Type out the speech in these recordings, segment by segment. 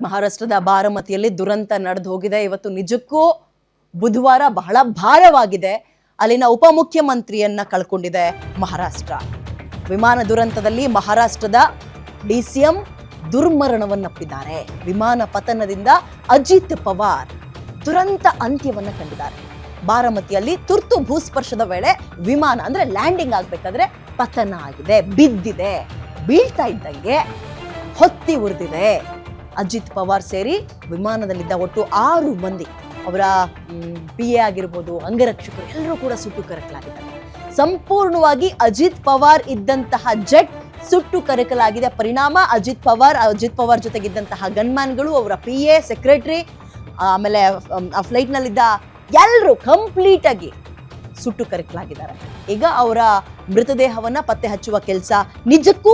ಮಹಾರಾಷ್ಟ್ರದ ಬಾರಾಮತಿಯಲ್ಲಿ ದುರಂತ ನಡೆದು ಹೋಗಿದೆ. ಇವತ್ತು ನಿಜಕ್ಕೂ ಬುಧವಾರ ಬಹಳ ಭಾರವಾಗಿದೆ. ಅಲ್ಲಿನ ಉಪಮುಖ್ಯಮಂತ್ರಿಯನ್ನ ಕಳ್ಕೊಂಡಿದೆ ಮಹಾರಾಷ್ಟ್ರ. ವಿಮಾನ ದುರಂತದಲ್ಲಿ ಮಹಾರಾಷ್ಟ್ರದ ಡಿಸಿಎಂ ದುರ್ಮರಣವನ್ನಪ್ಪಿದ್ದಾರೆ. ವಿಮಾನ ಪತನದಿಂದ ಅಜಿತ್ ಪವಾರ್ ದುರಂತ ಅಂತ್ಯವನ್ನ ಕಂಡಿದ್ದಾರೆ. ಬಾರಾಮತಿಯಲ್ಲಿ ತುರ್ತು ಭೂಸ್ಪರ್ಶದ ವೇಳೆ ವಿಮಾನ ಅಂದ್ರೆ ಲ್ಯಾಂಡಿಂಗ್ ಆಗ್ಬೇಕಾದ್ರೆ ಪತನ ಆಗಿದೆ, ಬಿದ್ದಿದೆ. ಬೀಳ್ತಾ ಇದ್ದಂಗೆ ಹೊತ್ತಿ ಉರಿದಿದೆ. ಅಜಿತ್ ಪವಾರ್ ಸೇರಿ ವಿಮಾನದಲ್ಲಿದ್ದ ಒಟ್ಟು 6 ಮಂದಿ, ಅವರ PA ಆಗಿರ್ಬೋದು, ಅಂಗರಕ್ಷಕರು ಎಲ್ಲರೂ ಕೂಡ ಸುಟ್ಟು ಕರಕಲಾಗಿದ್ದಾರೆ. ಸಂಪೂರ್ಣವಾಗಿ ಅಜಿತ್ ಪವಾರ್ ಇದ್ದಂತಹ ಜೆಟ್ ಸುಟ್ಟು ಕರಕಲಾಗಿದೆ. ಪರಿಣಾಮ ಅಜಿತ್ ಪವಾರ್ ಜೊತೆಗಿದ್ದಂತಹ ಗನ್ಮ್ಯಾನ್ಗಳು, ಅವರ PA, ಸೆಕ್ರೆಟರಿ, ಆಮೇಲೆ ಆ ಫ್ಲೈಟ್ ನಲ್ಲಿದ್ದ ಎಲ್ಲರೂ ಕಂಪ್ಲೀಟ್ ಆಗಿ ಸುಟ್ಟು ಕರಕಲಾಗಿದ್ದಾರೆ. ಈಗ ಅವರ ಮೃತದೇಹವನ್ನ ಪತ್ತೆ ಹಚ್ಚುವ ಕೆಲಸ ನಿಜಕ್ಕೂ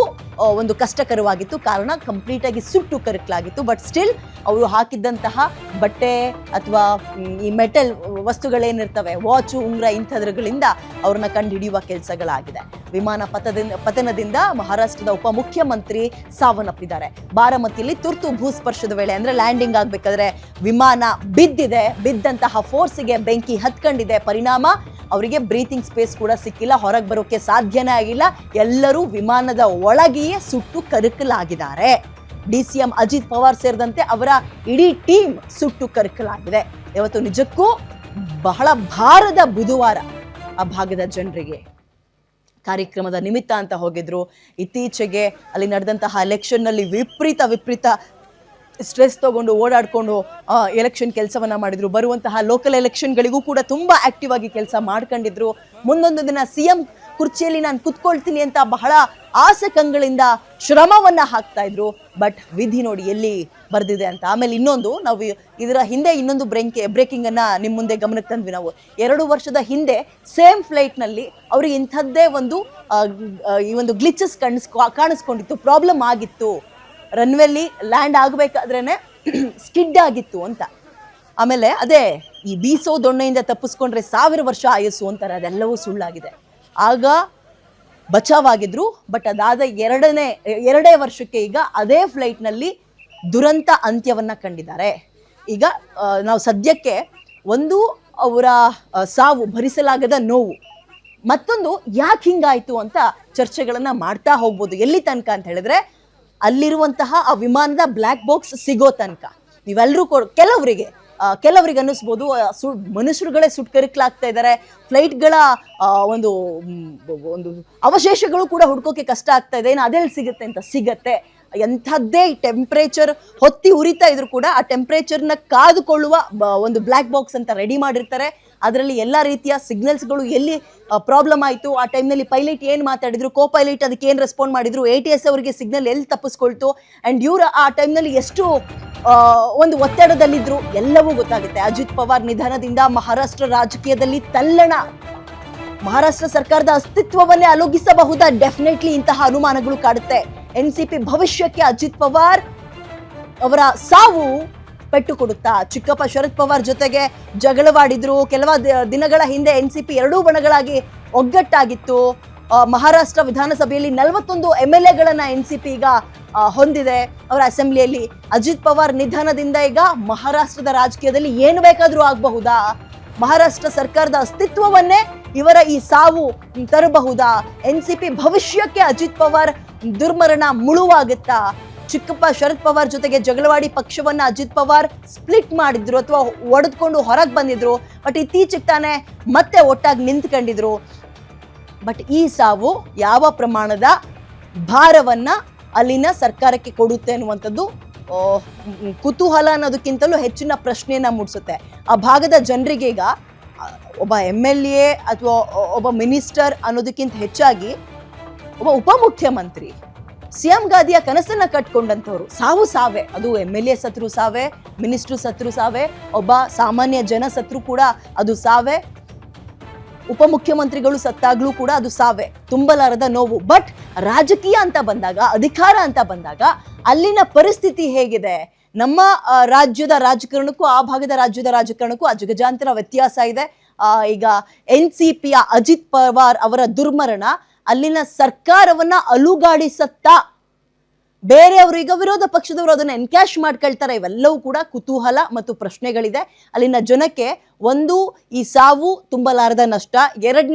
ಒಂದು ಕಷ್ಟಕರವಾಗಿತ್ತು. ಕಾರಣ ಕಂಪ್ಲೀಟ್ ಆಗಿ ಸುಟ್ಟು ಕರಕಲಾಗಿತ್ತು. ಬಟ್ ಸ್ಟಿಲ್ ಅವರು ಹಾಕಿದ್ದಂತಹ ಬಟ್ಟೆ ಅಥವಾ ಈ ಮೆಟಲ್ ವಸ್ತುಗಳೇನಿರ್ತವೆ, ವಾಚು, ಉಂಗ್ರ, ಇಂಥದ್ರಗಳಿಂದ ಅವ್ರನ್ನ ಕಂಡು ಹಿಡಿಯುವ ಕೆಲಸಗಳಾಗಿದೆ. ವಿಮಾನ ಪತನದಿಂದ ಮಹಾರಾಷ್ಟ್ರದ ಉಪಮುಖ್ಯಮಂತ್ರಿ ಸಾವನ್ನಪ್ಪಿದ್ದಾರೆ. ಬಾರಾಮತಿಯಲ್ಲಿ ತುರ್ತು ಭೂಸ್ಪರ್ಶದ ವೇಳೆ ಅಂದ್ರೆ ಲ್ಯಾಂಡಿಂಗ್ ಆಗ್ಬೇಕಾದ್ರೆ ವಿಮಾನ ಬಿದ್ದಿದೆ. ಬಿದ್ದಂತಹ ಫೋರ್ಸ್ಗೆ ಬೆಂಕಿ ಹತ್ಕೊಂಡಿದೆ. ಪರಿಣಾಮ ಅವರಿಗೆ ಬ್ರೀತಿಂಗ್ ಸ್ಪೇಸ್ ಕೂಡ ಸಿಕ್ಕಿಲ್ಲ, ಹೊರಗೆ ಬರೋಕೆ ಸಾಧ್ಯನೇ ಆಗಿಲ್ಲ. ಎಲ್ಲರೂ ವಿಮಾನದ ಒಳಗೆಯೇ ಸುಟ್ಟು ಕರಕಲಾಗಿದ್ದಾರೆ. DCM ಅಜಿತ್ ಪವಾರ್ ಸೇರಿದಂತೆ ಅವರ ಇಡೀ ಟೀಮ್ ಸುಟ್ಟು ಕರಕಲಾಗಿದೆ. ಇವತ್ತು ನಿಜಕ್ಕೂ ಬಹಳ ಭಾರದ ಬುಧವಾರ ಆ ಭಾಗದ ಜನರಿಗೆ. ಕಾರ್ಯಕ್ರಮದ ನಿಮಿತ್ತ ಅಂತ ಹೋಗಿದ್ರು. ಇತ್ತೀಚೆಗೆ ಅಲ್ಲಿ ನಡೆದಂತಹ ಎಲೆಕ್ಷನ್ನಲ್ಲಿ ವಿಪರೀತ ಸ್ಟ್ರೆಸ್ ತಗೊಂಡು ಓಡಾಡ್ಕೊಂಡು ಎಲೆಕ್ಷನ್ ಕೆಲಸವನ್ನ ಮಾಡಿದ್ರು. ಬರುವಂತಹ ಲೋಕಲ್ ಎಲೆಕ್ಷನ್ಗಳಿಗೂ ಕೂಡ ತುಂಬಾ ಆಕ್ಟಿವ್ ಆಗಿ ಕೆಲಸ ಮಾಡ್ಕೊಂಡಿದ್ರು. ಮುಂದೊಂದು ದಿನ CM ಕುರ್ಚಿಯಲ್ಲಿ ನಾನು ಕುತ್ಕೊಳ್ತೀನಿ ಅಂತ ಬಹಳ ಆಸೆ ಕಂಗಳಿಂದ ಶ್ರಮವನ್ನ ಹಾಕ್ತಾ ಇದ್ರು. ಬಟ್ ವಿಧಿ ನೋಡಿ ಎಲ್ಲಿ ಬರ್ದಿದೆ ಅಂತ. ಆಮೇಲೆ ಇನ್ನೊಂದು, ನಾವು ಇದರ ಹಿಂದೆ ಇನ್ನೊಂದು ಬ್ರೇಕಿಂಗ್ ಅನ್ನ ನಿಮ್ಮ ಮುಂದೆ ಗಮನಕ್ಕೆ ತಂದ್ವಿ. ನಾವು 2 ವರ್ಷದ ಹಿಂದೆ ಸೇಮ್ ಫ್ಲೈಟ್ ನಲ್ಲಿ ಅವ್ರಿಗೆ ಇಂಥದ್ದೇ ಈ ಒಂದು ಗ್ಲಿಚಸ್ ಕಾಣಿಸ್ಕೊಂಡಿತ್ತು, ಪ್ರಾಬ್ಲಮ್ ಆಗಿತ್ತು. ರನ್ವೇಲಿ ಲ್ಯಾಂಡ್ ಆಗಬೇಕಾದ್ರೇನೆ ಸ್ಕಿಡ್ ಆಗಿತ್ತು ಅಂತ. ಆಮೇಲೆ ಅದೇ ಈ ಬೀಸೋ ದೊಣ್ಣೆಯಿಂದ ತಪ್ಪಿಸ್ಕೊಂಡ್ರೆ 1000 ವರ್ಷ ಆಯಸ್ಸು ಅಂತಾರೆ, ಅದೆಲ್ಲವೂ ಸುಳ್ಳಾಗಿದೆ. ಆಗ ಬಚಾವಾಗಿದ್ರು. ಬಟ್ ಅದಾದ ಎರಡೇ ವರ್ಷಕ್ಕೆ ಈಗ ಅದೇ ಫ್ಲೈಟ್ನಲ್ಲಿ ದುರಂತ ಅಂತ್ಯವನ್ನ ಕಂಡಿದ್ದಾರೆ. ಈಗ ನಾವು ಸದ್ಯಕ್ಕೆ ಒಂದು ಅವರ ಸಾವು, ಭರಿಸಲಾಗದ ನೋವು, ಮತ್ತೊಂದು ಯಾಕೆ ಹಿಂಗಾಯ್ತು ಅಂತ ಚರ್ಚೆಗಳನ್ನ ಮಾಡ್ತಾ ಹೋಗ್ಬೋದು. ಎಲ್ಲಿ ತನಕ ಅಂತ ಹೇಳಿದ್ರೆ ಅಲ್ಲಿರುವಂತಹ ಆ ವಿಮಾನದ ಬ್ಲ್ಯಾಕ್ ಬಾಕ್ಸ್ ಸಿಗೋ ತನಕ. ನೀವೆಲ್ಲರೂ ಕೆಲವರಿಗೆ ಅನ್ನಿಸ್ಬೋದು ಮನುಷ್ಯರುಗಳೇ ಸುಟ್ಕರಿಕ್ಲಾಗ್ತಾ ಇದ್ದಾರೆ, ಫ್ಲೈಟ್ಗಳ ಒಂದು ಅವಶೇಷಗಳು ಕೂಡ ಹುಡ್ಕೋಕೆ ಕಷ್ಟ ಆಗ್ತಾ ಇದೆ, ಏನು ಅದೆಲ್ಲಿ ಸಿಗುತ್ತೆ ಅಂತ. ಸಿಗತ್ತೆ. ಎಂಥದ್ದೇ ಟೆಂಪ್ರೇಚರ್ ಹೊತ್ತಿ ಉರಿತಾ ಇದ್ರು ಕೂಡ ಆ ಟೆಂಪ್ರೇಚರ್ನ ಕಾದುಕೊಳ್ಳುವ ಒಂದು ಬ್ಲ್ಯಾಕ್ ಬಾಕ್ಸ್ ಅಂತ ರೆಡಿ ಮಾಡಿರ್ತಾರೆ. ಅದರಲ್ಲಿ ಎಲ್ಲ ರೀತಿಯ ಸಿಗ್ನಲ್ಸ್ಗಳು, ಎಲ್ಲಿ ಪ್ರಾಬ್ಲಮ್ ಆಯಿತು, ಆ ಟೈಮ್ನಲ್ಲಿ ಪೈಲಟ್ ಏನು ಮಾತಾಡಿದ್ರು, ಕೋ ಪೈಲಟ್ ಅದಕ್ಕೆ ಏನು ರೆಸ್ಪಾಂಡ್ ಮಾಡಿದ್ರು, ATS ಅವರಿಗೆ ಸಿಗ್ನಲ್ ಎಲ್ಲಿ ತಪ್ಪಿಸ್ಕೊಳ್ತು, ಆ್ಯಂಡ್ ಇವರು ಆ ಟೈಮ್ನಲ್ಲಿ ಎಷ್ಟು ಒಂದು ಒತ್ತಡದಲ್ಲಿದ್ರು, ಎಲ್ಲವೂ ಗೊತ್ತಾಗುತ್ತೆ. ಅಜಿತ್ ಪವಾರ್ ನಿಧನದಿಂದ ಮಹಾರಾಷ್ಟ್ರ ರಾಜಕೀಯದಲ್ಲಿ ತಲ್ಲಣ. ಮಹಾರಾಷ್ಟ್ರ ಸರ್ಕಾರದ ಅಸ್ತಿತ್ವವನ್ನೇ ಅಲುಗಿಸಬಹುದಾ? ಡೆಫಿನೆಟ್ಲಿ ಇಂತಹ ಅನುಮಾನಗಳು ಕಾಡುತ್ತೆ. NCP ಭವಿಷ್ಯಕ್ಕೆ ಅಜಿತ್ ಪವಾರ್ ಅವರ ಸಾವು ಪೆಟ್ಟು ಕೊಡುತ್ತಾ? ಚಿಕ್ಕಪ್ಪ ಶರದ್ ಪವಾರ್ ಜೊತೆಗೆ ಜಗಳವಾಡಿದ್ರು. ಕೆಲವ ದಿನಗಳ ಹಿಂದೆ NCP 2 ಬಣಗಳಾಗಿ ಒಗ್ಗಟ್ಟಾಗಿತ್ತು. ಮಹಾರಾಷ್ಟ್ರ ವಿಧಾನಸಭೆಯಲ್ಲಿ 41 MLAಗಳನ್ನ NCP ಈಗ ಹೊಂದಿದೆ ಅವರ ಅಸೆಂಬ್ಲಿಯಲ್ಲಿ. ಅಜಿತ್ ಪವಾರ್ ನಿಧನದಿಂದ ಈಗ ಮಹಾರಾಷ್ಟ್ರದ ರಾಜಕೀಯದಲ್ಲಿ ಏನು ಬೇಕಾದ್ರೂ ಆಗಬಹುದಾ? ಮಹಾರಾಷ್ಟ್ರ ಸರ್ಕಾರದ ಅಸ್ತಿತ್ವವನ್ನೇ ಇವರ ಈ ಸಾವು ತರಬಹುದಾ? NCP ಭವಿಷ್ಯಕ್ಕೆ ಅಜಿತ್ ಪವಾರ್ ದುರ್ಮರಣ ಮುಳುವಾಗುತ್ತಾ? ಚಿಕ್ಕಪ್ಪ ಶರದ್ ಪವಾರ್ ಜೊತೆಗೆ ಜಗಳವಾಡಿ ಪಕ್ಷವನ್ನ ಅಜಿತ್ ಪವಾರ್ ಸ್ಪ್ಲಿಟ್ ಮಾಡಿದ್ರು ಅಥವಾ ಒಡೆದುಕೊಂಡು ಹೊರಗೆ ಬಂದಿದ್ರು. ಬಟ್ ಇತ್ತೀಚೆಗೆ ತಾನೇ ಮತ್ತೆ ಒಟ್ಟಾಗಿ ನಿಂತ್ಕೊಂಡಿದ್ರು. ಬಟ್ ಈ ಸಾವು ಯಾವ ಪ್ರಮಾಣದ ಭಾರವನ್ನ ಅಲ್ಲಿನ ಸರ್ಕಾರಕ್ಕೆ ಕೊಡುತ್ತೆ ಅನ್ನುವಂಥದ್ದು ಕುತೂಹಲ ಅನ್ನೋದಕ್ಕಿಂತಲೂ ಹೆಚ್ಚಿನ ಪ್ರಶ್ನೆಯನ್ನ ಮೂಡಿಸುತ್ತೆ. ಆ ಭಾಗದ ಜನರಿಗೆ ಈಗ ಒಬ್ಬ MLA ಅಥವಾ ಒಬ್ಬ ಮಿನಿಸ್ಟರ್ ಅನ್ನೋದಕ್ಕಿಂತ ಹೆಚ್ಚಾಗಿ ಒಬ್ಬ ಉಪಮುಖ್ಯಮಂತ್ರಿ, CM ಗಾದಿಯ ಕನಸನ್ನ ಕಟ್ಕೊಂಡಂಥವ್ರು ಸಾವೇ. ಅದು MLA ಸತ್ರು ಸಾವೇ, ಮಿನಿಸ್ಟ್ರು ಸತ್ರು ಸಾವೇ, ಒಬ್ಬ ಸಾಮಾನ್ಯ ಜನ ಸತ್ರು ಕೂಡ ಅದು ಸಾವೇ, ಉಪಮುಖ್ಯಮಂತ್ರಿಗಳು ಸತ್ತಾಗ್ಲೂ ಕೂಡ ಅದು ಸಾವೇ, ತುಂಬಲಾರದ ನೋವು. ಬಟ್ ರಾಜಕೀಯ ಅಂತ ಬಂದಾಗ, ಅಧಿಕಾರ ಅಂತ ಬಂದಾಗ ಅಲ್ಲಿನ ಪರಿಸ್ಥಿತಿ ಹೇಗಿದೆ? ನಮ್ಮ ರಾಜ್ಯದ ರಾಜಕಾರಣಕ್ಕೂ ಆ ಭಾಗದ ರಾಜ್ಯದ ರಾಜಕಾರಣಕ್ಕೂ ಅಜಗಜಾಂತರ ವ್ಯತ್ಯಾಸ ಇದೆ. ಈಗ NCPಯ ಅಜಿತ್ ಪವಾರ್ ಅವರ ದುರ್ಮರಣ ಅಲ್ಲಿನ ಸರ್ಕಾರವನ್ನ ಅಲುಗಾಡಿಸತ್ತಾ? ಬೇರೆಯವರು ಈಗ ವಿರೋಧ ಪಕ್ಷದವರು ಅದನ್ನ ಎನ್ಕ್ಯಾಶ್ ಮಾಡ್ಕೊಳ್ತಾರೆ. ಇವೆಲ್ಲವೂ ಕೂಡ ಕುತೂಹಲ ಮತ್ತು ಪ್ರಶ್ನೆಗಳಿದೆ. ಅಲ್ಲಿನ ಜನಕ್ಕೆ ಒಂದು, ಈ ಸಾವು ತುಂಬಲಾರದ ನಷ್ಟ, ಎರಡನೇ